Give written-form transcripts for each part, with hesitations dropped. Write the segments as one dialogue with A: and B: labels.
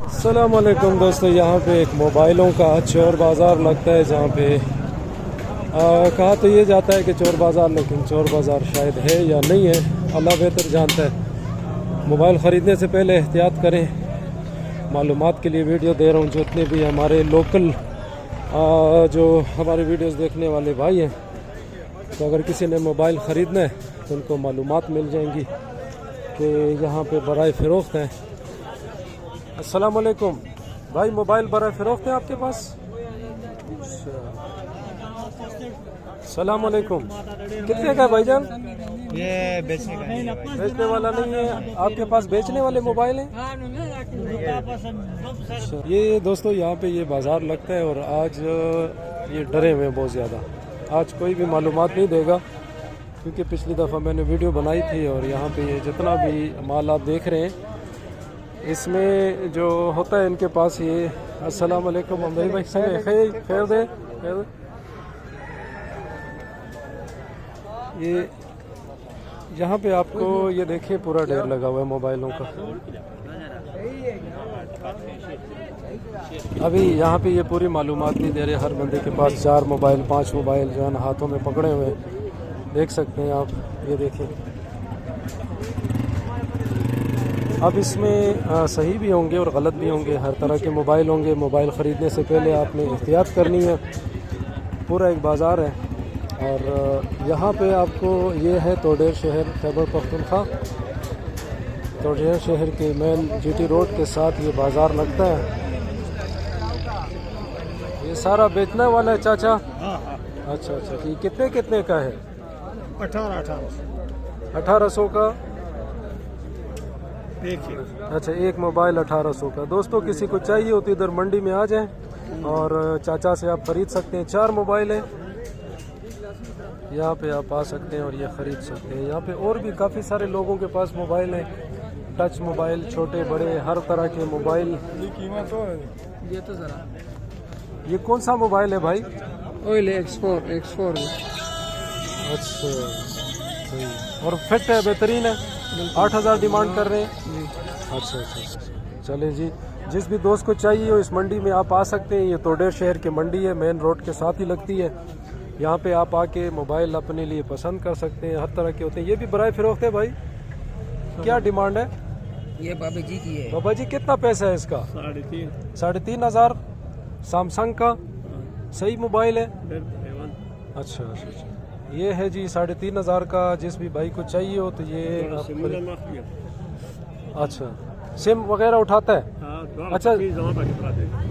A: अस्सलामुअलैकुम दोस्तों, यहाँ पे एक मोबाइलों का चोर बाज़ार लगता है जहाँ पे कहा तो ये जाता है कि चोर बाज़ार, लेकिन चोर बाज़ार शायद है या नहीं है, अल्लाह बेहतर जानता है। मोबाइल ख़रीदने से पहले एहतियात करें। मालूमात के लिए वीडियो दे रहा हूँ। जितने भी हमारे लोकल जो हमारे वीडियोस देखने वाले भाई हैं, तो अगर किसी ने मोबाइल ख़रीदना है तो उनको मालूमात मिल जाएंगी कि यहाँ पे बराए फ़रोख्त हैं। अस्सलामुअलैकुम भाई, मोबाइल बराए फ़रोख्त है आपके पास? अस्सलामुअलैकुम, कितने का है भाईजान?
B: ये बेचने का है।
A: बेचने वाला नहीं है आपके पास, बेचने वाले मोबाइल हैं? ये दोस्तों यहाँ पे ये बाज़ार लगता है और आज ये डरे हुए हैं बहुत ज़्यादा। आज कोई भी मालूमात नहीं देगा क्योंकि पिछली दफ़ा मैंने वीडियो बनाई थी और यहाँ पे ये जितना भी माल आप देख रहे हैं इसमें जो होता है इनके पास ये। अस्सलाम वालेकुम भाई, खैर दे। ये यहाँ पे आपको ये देखिए पूरा ढेर लगा हुआ है मोबाइलों का। अभी यहाँ पे ये पूरी मालूमात नहीं दे रहे। हर बंदे के पास 4 मोबाइल 5 मोबाइल जो है ना हाथों में पकड़े हुए देख सकते हैं आप। ये देखिए, अब इसमें सही भी होंगे और गलत भी होंगे, हर तरह के मोबाइल होंगे। मोबाइल ख़रीदने से पहले आपने एहतियात करनी है। पूरा एक बाज़ार है और यहाँ पे आपको ये है तोडेर शहर, खैबर पख्तूनख्वा। तोडेर शहर के मेन जीटी रोड के साथ ये बाज़ार लगता है। ये सारा बेचने वाला है चाचा? अच्छा, तो ये कितने कितने का है? 1800 का अच्छा, एक मोबाइल 1800 का। दोस्तों किसी को चाहिए हो तो इधर मंडी में आ जाएं और चाचा से आप ख़रीद सकते हैं। 4 मोबाइल हैं, यहाँ पे आप आ सकते हैं और ये ख़रीद सकते हैं। यहाँ पे और भी काफ़ी सारे लोगों के पास मोबाइल हैं, टच मोबाइल, छोटे बड़े हर तरह के मोबाइल।
B: ये तो जरा
A: ये कौन सा मोबाइल है भाई?
B: ओइल X4
A: अच्छा, सही और फिट है, बेहतरीन है। 8000 डिमांड कर रहे हैं। अच्छा, चले जी, जिस भी दोस्त को चाहिए हो इस मंडी में आप आ सकते हैं। ये तोडेर शहर की मंडी है, मेन रोड के साथ ही लगती है। यहाँ पे आप आके मोबाइल अपने लिए पसंद कर सकते हैं, हर तरह के होते हैं। ये भी बराए फ़रोख्त है भाई, क्या डिमांड है?
B: ये बाबा जी की है।
A: बाबा जी कितना पैसा है इसका? 3500। सैमसंग का सही मोबाइल है। अच्छा, ये है जी 3500 का। जिस भी भाई को चाहिए हो तो ये अच्छा, सिम वगैरह उठाता है?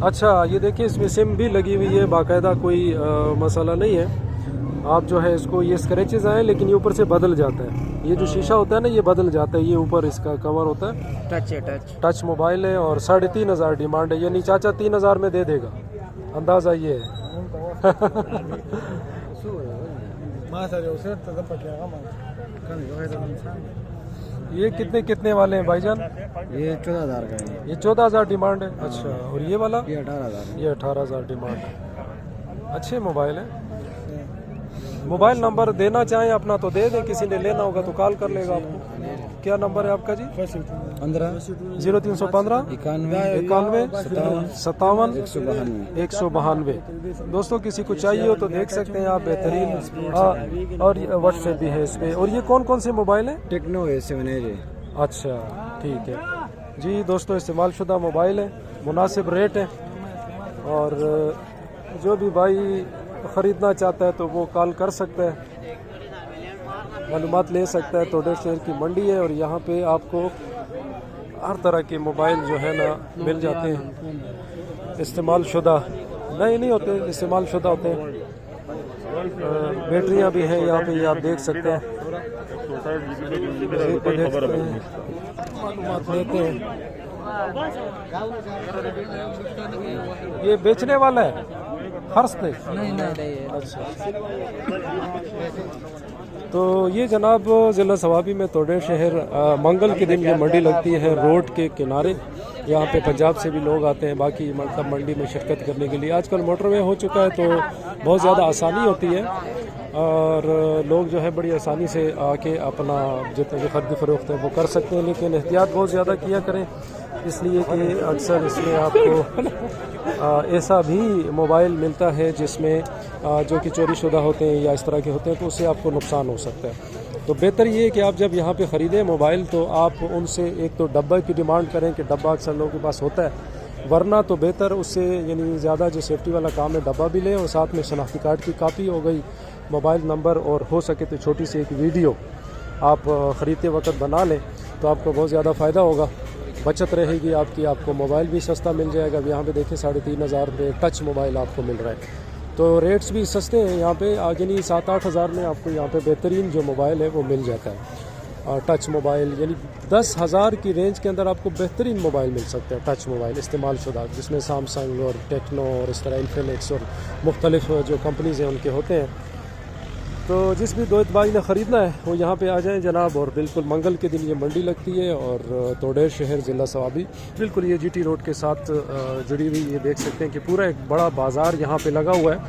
A: अच्छा, ये देखिए इसमें सिम भी लगी हुई है बाकायदा, कोई मसला नहीं है। आप जो है इसको, ये स्क्रैचेस आए लेकिन ये ऊपर से बदल जाता है। ये जो शीशा होता है ना ये बदल जाता है, ये ऊपर इसका कवर होता है। टच मोबाइल है और 3500 डिमांड है। यानी चाचा 3000 में दे देगा, अंदाज़ा ये है। ये कितने कितने वाले हैं भाईजान?
B: ये 14000 का है।
A: ये 14000 डिमांड है। अच्छा, और ये वाला?
B: ये 18000।
A: ये 18000 डिमांड है। अच्छे मोबाइल है। मोबाइल नंबर देना चाहें अपना तो दे दें, किसी ने लेना होगा तो कॉल कर लेगा आपको। क्या नंबर है आपका जी?
B: 15
A: 0315 91 57 192। दोस्तों किसी को चाहिए हो तो देख सकते हैं आप, बेहतरीन। और व्हाट्सएप भी है इस पर। और ये कौन कौन से मोबाइल हैं?
B: टेक्नो A7 है।
A: अच्छा, ठीक है जी। दोस्तों इस्तेमाल शुदा मोबाइल है, मुनासिब रेट है और जो भी भाई ख़रीदना चाहता है तो वो कॉल कर सकता है, मालूमात ले सकता है। तोडेर शहर की मंडी है और यहाँ पे आपको हर तरह के मोबाइल जो है ना मिल जाते हैं। इस्तेमाल शुदा नहीं होते, इस्तेमाल शुदा होते हैं। बैटरियाँ भी हैं यहाँ पे, ये आप देख सकते हैं। मालूमात लेते हैं। ये बेचने वाला है फर्श पे?
B: नहीं।
A: अच्छा, तो ये जनाब ज़िला सवाबी में तोडेर शहर मंगल के दिन ये मंडी लगती है रोड के किनारे। यहाँ पे पंजाब से भी लोग आते हैं बाकी मतलब मंडी में शिरकत करने के लिए। आजकल मोटरवे हो चुका है तो बहुत ज़्यादा आसानी होती है और लोग जो है बड़ी आसानी से आके अपना जितने भी खरीद फरोख्त है वो कर सकते हैं। लेकिन एहतियात बहुत ज़्यादा किया करें इसलिए कि अक्सर इसमें आपको ऐसा भी मोबाइल मिलता है जिसमें जो कि चोरी शुदा होते हैं या इस तरह के होते हैं, तो उससे आपको नुकसान हो सकता है। तो बेहतर ये है कि आप जब यहाँ पे ख़रीदें मोबाइल तो आप उनसे एक तो डब्बा की डिमांड करें कि डब्बा अक्सर लोगों के पास होता है, वरना तो बेहतर उससे यानी ज़्यादा जो सेफ्टी वाला काम है डब्बा भी लें और साथ में शनाख्ती कार्ड की कापी हो गई, मोबाइल नंबर और हो सके तो छोटी सी एक वीडियो आप ख़रीदते वक्त बना लें तो आपको बहुत ज़्यादा फ़ायदा होगा, बचत रहेगी आपकी, आपको मोबाइल भी सस्ता मिल जाएगा। अब यहाँ पे देखें 3,500 रुपये टच मोबाइल आपको मिल रहा है, तो रेट्स भी सस्ते हैं यहाँ पे, यानी 7-8 हज़ार में आपको यहाँ पे बेहतरीन जो मोबाइल है वो मिल जाता है। टच मोबाइल यानी 10,000 की रेंज के अंदर आपको बेहतरीन मोबाइल मिल सकता है, टच मोबाइल इस्तेमाल शुदा, जिसमें सैमसंग और टेक्नो और इस तरह इन्फिनिक्स और मुख्तलिफ जो कंपनीज़ हैं उनके होते हैं। तो जिस भी दोस्त भाई ने ख़रीदना है वो यहाँ पे आ जाएं जनाब। और बिल्कुल मंगल के दिन ये मंडी लगती है और तोड़ेर शहर ज़िला सवाबी बिल्कुल ये GT रोड के साथ जुड़ी हुई, ये देख सकते हैं कि पूरा एक बड़ा बाज़ार यहाँ पे लगा हुआ है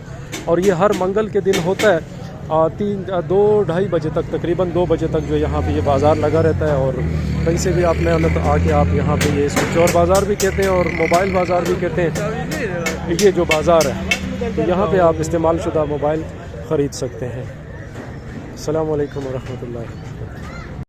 A: और ये हर मंगल के दिन होता है 2-2:30 बजे तक, तकरीबन 2 बजे तक जो यहाँ पे ये बाज़ार लगा रहता है। और कहीं से भी आपने आना तो आके आप यहाँ पे ये इसको चोर बाज़ार भी कहते हैं और मोबाइल बाज़ार भी कहते हैं, ये जो बाज़ार है तो यहाँ पे आप इस्तेमाल शुदा मोबाइल ख़रीद सकते हैं। अस्सलामु अलैकुम वरहमतुल्लाह।